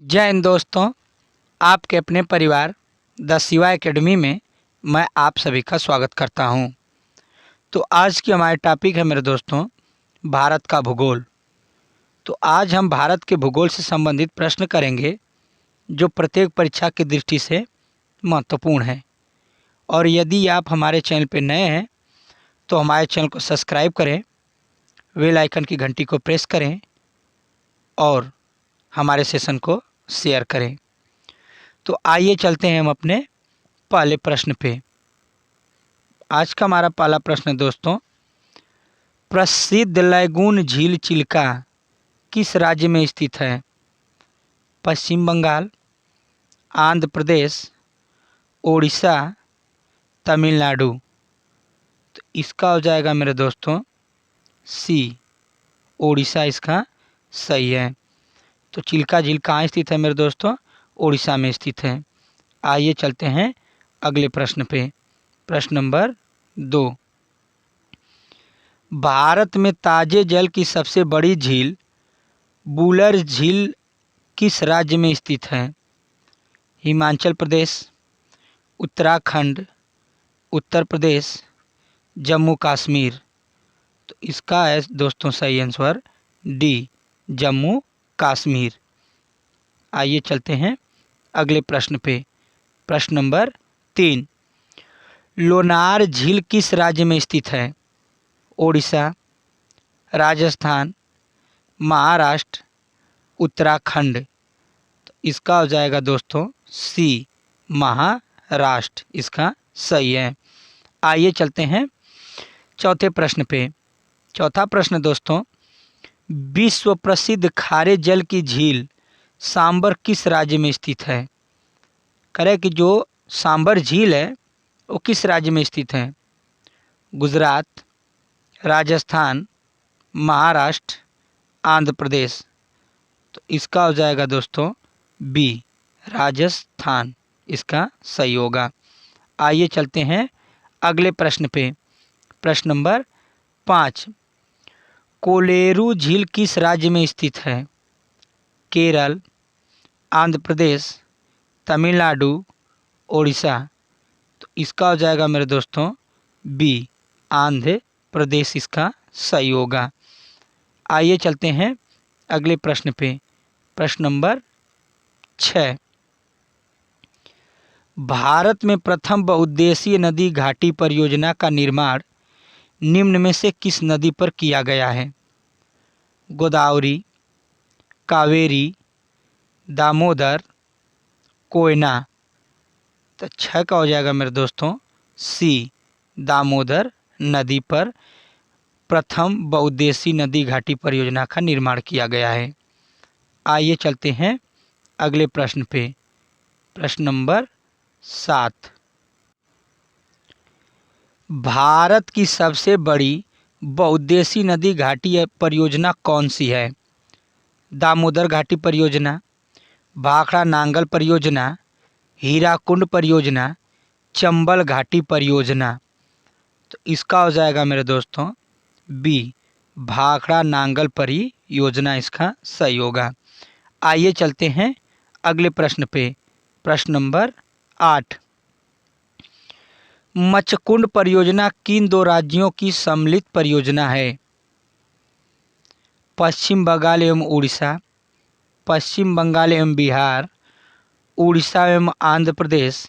जय हिंद दोस्तों। आपके अपने परिवार द शिवा एकेडमी में मैं आप सभी का स्वागत करता हूं। तो आज की हमारी टॉपिक है मेरे दोस्तों भारत का भूगोल। तो आज हम भारत के भूगोल से संबंधित प्रश्न करेंगे जो प्रत्येक परीक्षा की दृष्टि से महत्वपूर्ण है। और यदि आप हमारे चैनल पर नए हैं तो हमारे चैनल को सब्सक्राइब करें, बेल आइकन की घंटी को प्रेस करें और हमारे सेशन को शेयर करें। तो आइए चलते हैं हम अपने पहले प्रश्न पे। आज का हमारा पहला प्रश्न है दोस्तों, प्रसिद्ध लैगून झील चिल्का किस राज्य में स्थित है? पश्चिम बंगाल, आंध्र प्रदेश, ओडिशा, तमिलनाडु। तो इसका हो जाएगा मेरे दोस्तों सी, ओडिशा इसका सही है। तो चिल्का झील कहाँ स्थित है मेरे दोस्तों? ओडिशा में स्थित है। आइए चलते हैं अगले प्रश्न पे। प्रश्न नंबर 2, भारत में ताजे जल की सबसे बड़ी झील बुलर झील किस राज्य में स्थित है? हिमाचल प्रदेश, उत्तराखंड, उत्तर प्रदेश, जम्मू कश्मीर। तो इसका है दोस्तों सही आंसर डी, जम्मू कश्मीर। आइए चलते हैं अगले प्रश्न पे। प्रश्न नंबर 3, लोनार झील किस राज्य में स्थित है? ओडिशा, राजस्थान, महाराष्ट्र, उत्तराखंड। तो इसका हो जाएगा दोस्तों सी, महाराष्ट्र इसका सही है। आइए चलते हैं चौथे प्रश्न पे। चौथा प्रश्न दोस्तों, विश्व प्रसिद्ध खारे जल की झील सांबर किस राज्य में स्थित है? करें कि जो सांबर झील है वो किस राज्य में स्थित है? गुजरात, राजस्थान, महाराष्ट्र, आंध्र प्रदेश। तो इसका हो जाएगा दोस्तों बी, राजस्थान इसका सही होगा। आइए चलते हैं अगले प्रश्न पे। प्रश्न नंबर 5, कोलेरू झील किस राज्य में स्थित है? केरल, आंध्र प्रदेश, तमिलनाडु, ओडिशा। तो इसका हो जाएगा मेरे दोस्तों बी, आंध्र प्रदेश इसका सही होगा। आइए चलते हैं अगले प्रश्न पे। प्रश्न नंबर 6, भारत में प्रथम बहुउद्देशीय नदी घाटी परियोजना का निर्माण निम्न में से किस नदी पर किया गया है? गोदावरी, कावेरी, दामोदर, कोयना। तो 6 का हो जाएगा मेरे दोस्तों सी, दामोदर नदी पर प्रथम बहुउद्देशीय नदी घाटी परियोजना का निर्माण किया गया है। आइए चलते हैं अगले प्रश्न पे। प्रश्न नंबर 7, भारत की सबसे बड़ी बहुउद्देशीय नदी घाटी परियोजना कौन सी है? दामोदर घाटी परियोजना, भाखड़ा नांगल परियोजना, हीराकुंड परियोजना, चंबल घाटी परियोजना। तो इसका हो जाएगा मेरे दोस्तों बी, भाखड़ा नांगल परियोजना इसका सही होगा। आइए चलते हैं अगले प्रश्न पे। प्रश्न नंबर 8, मचकुंड परियोजना किन दो राज्यों की सम्मिलित परियोजना है? पश्चिम बंगाल एवं उड़ीसा, पश्चिम बंगाल एवं बिहार, उड़ीसा एवं आंध्र प्रदेश,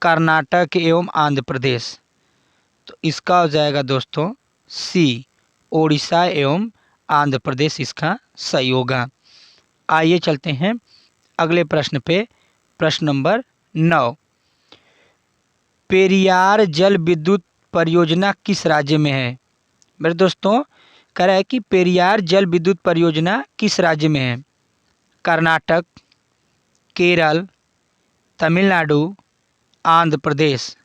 कर्नाटक एवं आंध्र प्रदेश। तो इसका हो जाएगा दोस्तों सी, ओडिशा एवं आंध्र प्रदेश इसका सही होगा। आइए चलते हैं अगले प्रश्न पे। प्रश्न नंबर 9, पेरियार जल विद्युत परियोजना किस राज्य में है? मेरे दोस्तों कह रहा है कि पेरियार जल विद्युत परियोजना किस राज्य में है? कर्नाटक, केरल, तमिलनाडु, आंध्र प्रदेश।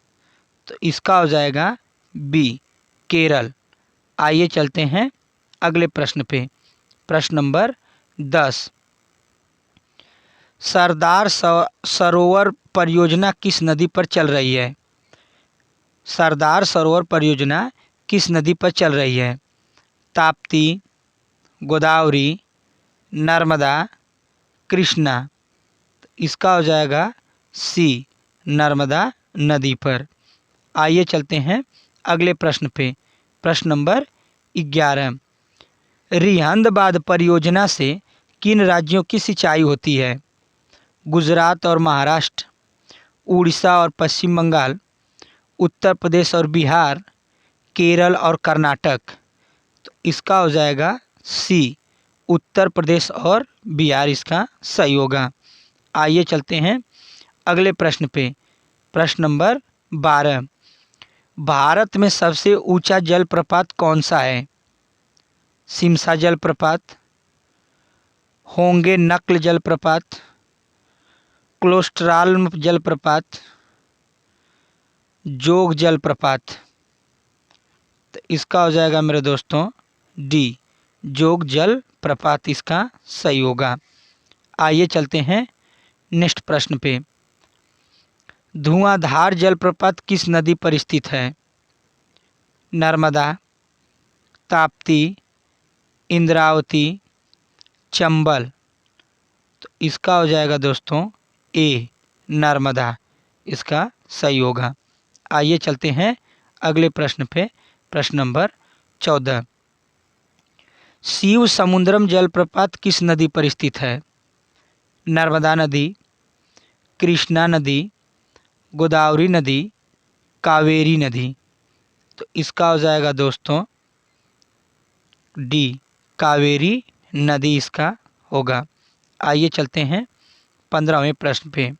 तो इसका हो जाएगा बी, केरल। आइए चलते हैं अगले प्रश्न पे। प्रश्न नंबर 10, सरदार सरोवर परियोजना किस नदी पर चल रही है? सरदार सरोवर परियोजना किस नदी पर चल रही है? ताप्ती, गोदावरी, नर्मदा, कृष्णा। इसका हो जाएगा सी, नर्मदा नदी पर। आइए चलते हैं अगले प्रश्न पे। प्रश्न नंबर 11, रिहंद परियोजना से किन राज्यों की सिंचाई होती है? गुजरात और महाराष्ट्र, उड़ीसा और पश्चिम बंगाल, उत्तर प्रदेश और बिहार, केरल और कर्नाटक। तो इसका हो जाएगा सी, उत्तर प्रदेश और बिहार इसका सही होगा। आइए चलते हैं अगले प्रश्न पे। प्रश्न नंबर 12, भारत में सबसे ऊंचा जलप्रपात कौन सा है? सिमसा जलप्रपात, होंगे नक्ल जलप्रपात, क्लोस्ट्राल्म जलप्रपात, जोग जलप्रपात। तो इसका हो जाएगा मेरे दोस्तों डी, जोग जलप्रपात इसका सही होगा। आइए चलते हैं नेक्स्ट प्रश्न पे। धुआंधार जलप्रपात किस नदी पर स्थित है? नर्मदा, ताप्ती, इंद्रावती, चंबल। तो इसका हो जाएगा दोस्तों ए, नर्मदा इसका सही होगा। आइए चलते हैं अगले प्रश्न पे। प्रश्न नंबर 14, शिव समुद्रम जलप्रपात किस नदी पर स्थित है? नर्मदा नदी, कृष्णा नदी, गोदावरी नदी, कावेरी नदी। तो इसका हो जाएगा दोस्तों डी, कावेरी नदी इसका होगा। आइए चलते हैं 15वें प्रश्न पे।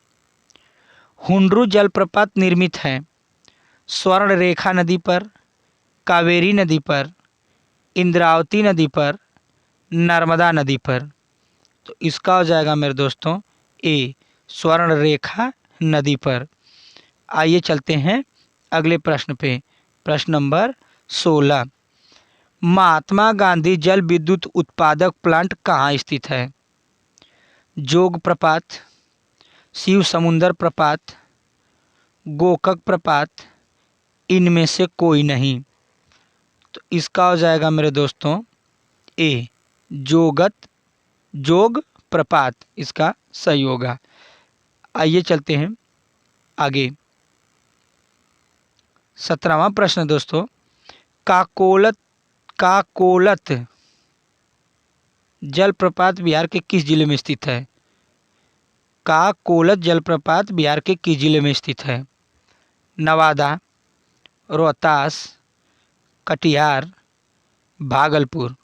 हुंड्रू जलप्रपात निर्मित है स्वर्ण रेखा नदी पर, कावेरी नदी पर, इंद्रावती नदी पर, नर्मदा नदी पर। तो इसका हो जाएगा मेरे दोस्तों ए, स्वर्ण रेखा नदी पर। आइए चलते हैं अगले प्रश्न पे। प्रश्न नंबर 16, महात्मा गांधी जल विद्युत उत्पादक प्लांट कहाँ स्थित है? जोग प्रपात, शिव समुंदर प्रपात, गोकक प्रपात, इनमें से कोई नहीं। तो इसका हो जाएगा मेरे दोस्तों ए, जोग प्रपात इसका सही होगा। आइए चलते हैं आगे। 17वां प्रश्न दोस्तों, काकोलत जलप्रपात बिहार के किस जिले में स्थित है? काकोलत जलप्रपात बिहार के किस जिले में स्थित है? नवादा, रोहतास, कटिहार, भागलपुर।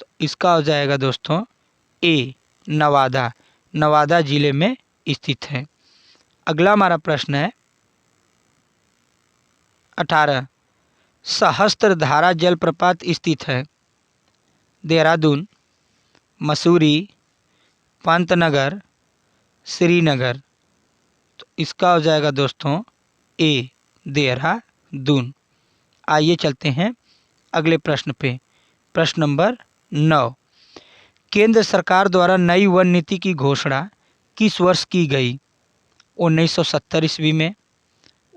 तो इसका हो जाएगा दोस्तों ए, नवादा जिले में स्थित है। अगला हमारा प्रश्न है 18, सहस्त्रधारा जलप्रपात स्थित है देहरादून, मसूरी, पंतनगर, श्रीनगर। तो इसका हो जाएगा दोस्तों ए, देहरादून। आइए चलते हैं अगले प्रश्न पे। प्रश्न नंबर 9, केंद्र सरकार द्वारा नई वन नीति की घोषणा किस वर्ष की गई? 1970 ईस्वी में,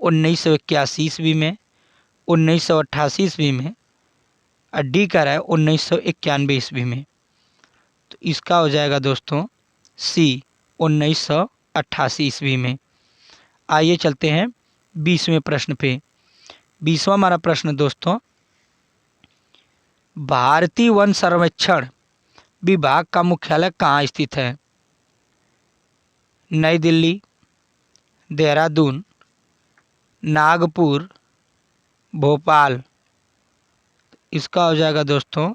1981 ईस्वी में, 1988 ईस्वी में, और डी का रहा है 1991 ईस्वी में। तो इसका हो जाएगा दोस्तों सी, 1988 ईस्वी में। आइए चलते हैं 20वें प्रश्न पे। 20वां हमारा प्रश्न दोस्तों, भारतीय वन सर्वेक्षण विभाग का मुख्यालय कहाँ स्थित है? नई दिल्ली, देहरादून, नागपुर, भोपाल। इसका हो जाएगा दोस्तों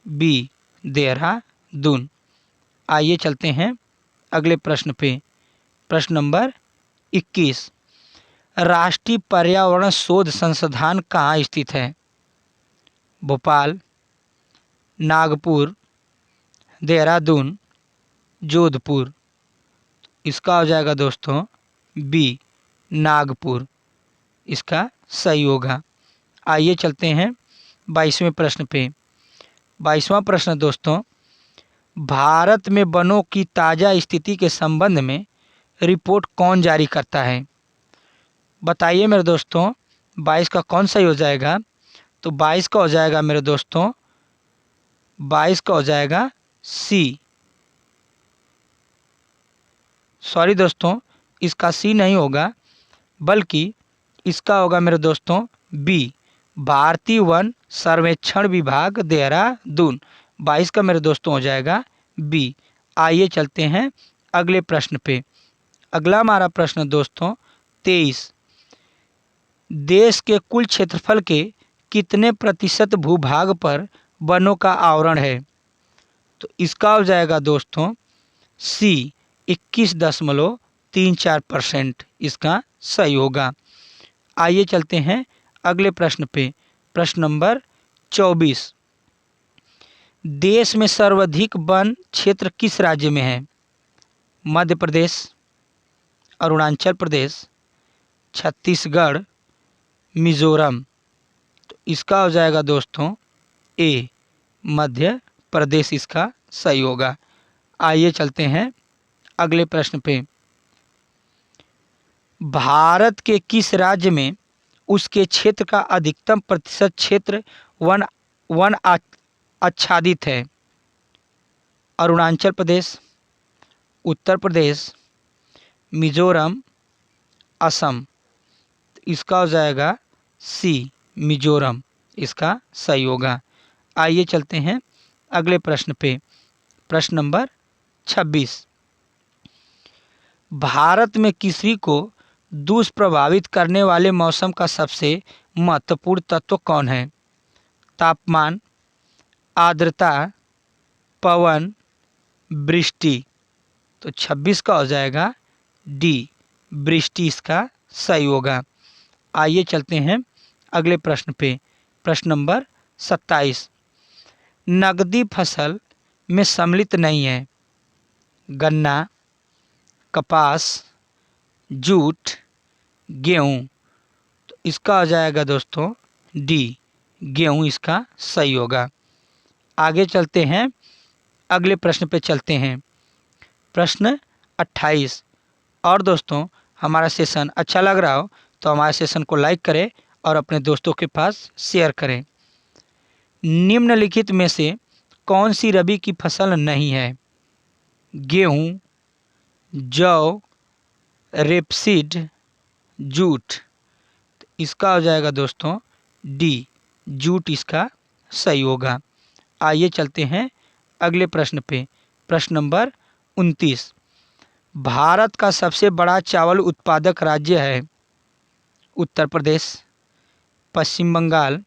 बी, देहरादून। आइए चलते हैं अगले प्रश्न पे। प्रश्न नंबर 21, राष्ट्रीय पर्यावरण शोध संस्थान कहाँ स्थित है? भोपाल, नागपुर, देहरादून, जोधपुर। इसका हो जाएगा दोस्तों बी, नागपुर इसका सही होगा। आइए चलते हैं 22वें प्रश्न पे। 22वां प्रश्न दोस्तों, भारत में वनों की ताज़ा स्थिति के संबंध में रिपोर्ट कौन जारी करता है? बताइए मेरे दोस्तों 22 का कौन सही हो जाएगा? तो 22 का हो जाएगा मेरे दोस्तों, 22 का हो जाएगा सी, सॉरी दोस्तों, इसका सी नहीं होगा, बल्कि इसका होगा मेरे दोस्तों बी, भारतीय वन सर्वेक्षण विभाग देहरादून। 22 का मेरे दोस्तों हो जाएगा बी। आइए चलते हैं अगले प्रश्न पे। अगला हमारा प्रश्न दोस्तों 23, देश के कुल क्षेत्रफल के कितने प्रतिशत भूभाग पर वनों का आवरण है? तो इसका हो जाएगा दोस्तों सी, 21.34%। इसका सही होगा। आइए चलते हैं अगले प्रश्न पे। प्रश्न नंबर 24, देश में सर्वाधिक वन क्षेत्र किस राज्य में है? मध्य प्रदेश, अरुणाचल प्रदेश, छत्तीसगढ़, मिजोरम। तो इसका हो जाएगा दोस्तों ए, मध्य प्रदेश इसका सही होगा। आइए चलते हैं अगले प्रश्न पे। भारत के किस राज्य में उसके क्षेत्र का अधिकतम प्रतिशत क्षेत्र वन वन आच्छादित है? अरुणाचल प्रदेश, उत्तर प्रदेश, मिजोरम, असम। इसका हो जाएगा सी, मिजोरम इसका सही होगा। आइए चलते हैं अगले प्रश्न पे। प्रश्न नंबर 26, भारत में कृषि को दुष्प्रभावित करने वाले मौसम का सबसे महत्वपूर्ण तत्व कौन है? तापमान, आर्द्रता, पवन, वृष्टि। तो 26 का हो जाएगा डी, वृष्टि इसका सही होगा। आइए चलते हैं अगले प्रश्न पे। प्रश्न नंबर 27, नकदी फसल में सम्मिलित नहीं है? गन्ना, कपास, जूट, गेहूँ। तो इसका हो जाएगा दोस्तों डी, गेहूँ इसका सही होगा। आगे चलते हैं अगले प्रश्न पे चलते हैं। प्रश्न 28। और दोस्तों, हमारा सेशन अच्छा लग रहा हो तो हमारे सेशन को लाइक करें और अपने दोस्तों के पास शेयर करें। निम्नलिखित में से कौन सी रबी की फसल नहीं है? गेहूँ, जौ, रेपसीड, जूट। इसका हो जाएगा दोस्तों डी, जूट इसका सही होगा। आइए चलते हैं अगले प्रश्न पे। प्रश्न नंबर 29, भारत का सबसे बड़ा चावल उत्पादक राज्य है? उत्तर प्रदेश, पश्चिम बंगाल,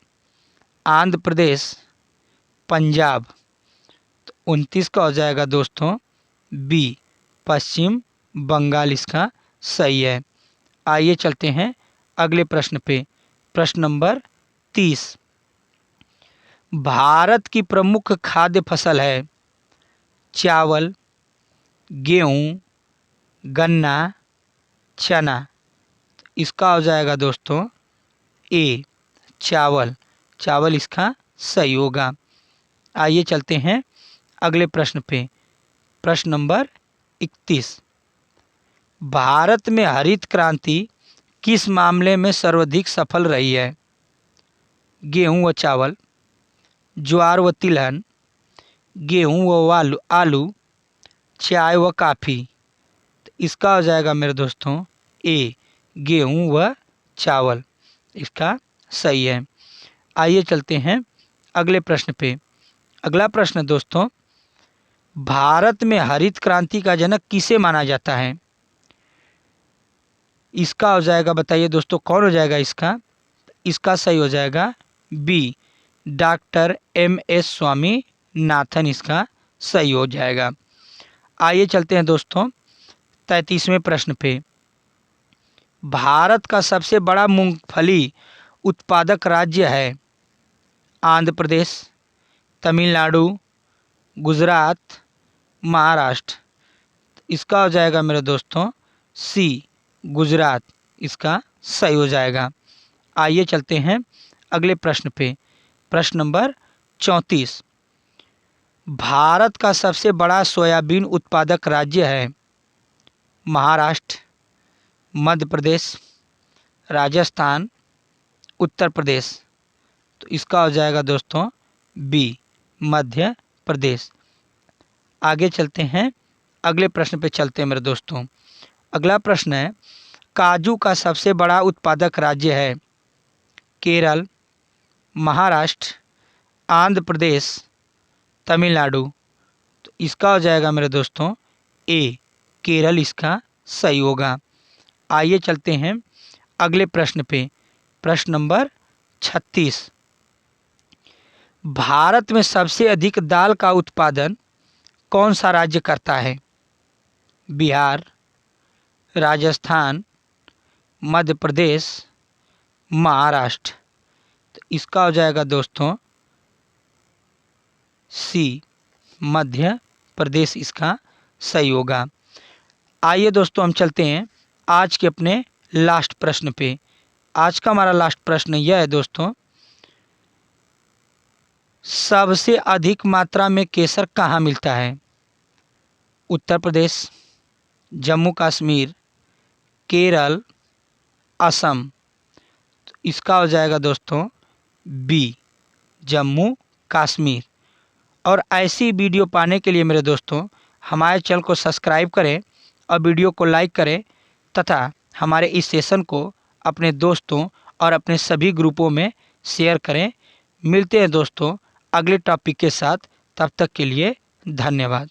आंध्र प्रदेश, पंजाब। तो 29 का हो जाएगा दोस्तों बी, पश्चिम बंगाल इसका सही है। आइए चलते हैं अगले प्रश्न पे। प्रश्न नंबर 30, भारत की प्रमुख खाद्य फसल है? चावल, गेहूँ, गन्ना, चना। इसका हो जाएगा दोस्तों ए, चावल। चावल इसका सही होगा। आइए चलते हैं अगले प्रश्न पे। प्रश्न नंबर 31, भारत में हरित क्रांति किस मामले में सर्वाधिक सफल रही है? गेहूं व चावल, ज्वार व तिलहन, गेहूं व आलू, चाय व कॉफ़ी। तो इसका हो जाएगा मेरे दोस्तों ए, गेहूं व चावल इसका सही है। आइए चलते हैं अगले प्रश्न पे। अगला प्रश्न दोस्तों, भारत में हरित क्रांति का जनक किसे माना जाता है? इसका हो जाएगा, बताइए दोस्तों कौन हो जाएगा इसका? इसका सही हो जाएगा बी, डॉक्टर MS स्वामीनाथन इसका सही हो जाएगा। आइए चलते हैं दोस्तों 33वें प्रश्न पे। भारत का सबसे बड़ा मूंगफली उत्पादक राज्य है? आंध्र प्रदेश, तमिलनाडु, गुजरात, महाराष्ट्र। इसका हो जाएगा मेरे दोस्तों सी, गुजरात इसका सही हो जाएगा। आइए चलते हैं अगले प्रश्न पे। प्रश्न नंबर 34, भारत का सबसे बड़ा सोयाबीन उत्पादक राज्य है? महाराष्ट्र, मध्य प्रदेश, राजस्थान, उत्तर प्रदेश। तो इसका हो जाएगा दोस्तों बी, मध्य प्रदेश। आगे चलते हैं अगले प्रश्न पे चलते हैं मेरे दोस्तों। अगला प्रश्न है, काजू का सबसे बड़ा उत्पादक राज्य है? केरल, महाराष्ट्र, आंध्र प्रदेश, तमिलनाडु। तो इसका हो जाएगा मेरे दोस्तों ए, केरल इसका सही होगा। आइए चलते हैं अगले प्रश्न पे। प्रश्न नंबर 36, भारत में सबसे अधिक दाल का उत्पादन कौन सा राज्य करता है? बिहार, राजस्थान, मध्य प्रदेश, महाराष्ट्र। तो इसका हो जाएगा दोस्तों सी, मध्य प्रदेश इसका सही होगा। आइए दोस्तों हम चलते हैं आज के अपने लास्ट प्रश्न पे। आज का हमारा लास्ट प्रश्न यह है दोस्तों, सबसे अधिक मात्रा में केसर कहाँ मिलता है? उत्तर प्रदेश, जम्मू कश्मीर, केरल, असम। तो इसका हो जाएगा दोस्तों बी, जम्मू कश्मीर। और ऐसी वीडियो पाने के लिए मेरे दोस्तों हमारे चैनल को सब्सक्राइब करें और वीडियो को लाइक करें तथा हमारे इस सेशन को अपने दोस्तों और अपने सभी ग्रुपों में शेयर करें। मिलते हैं दोस्तों अगले टॉपिक के साथ, तब तक के लिए धन्यवाद।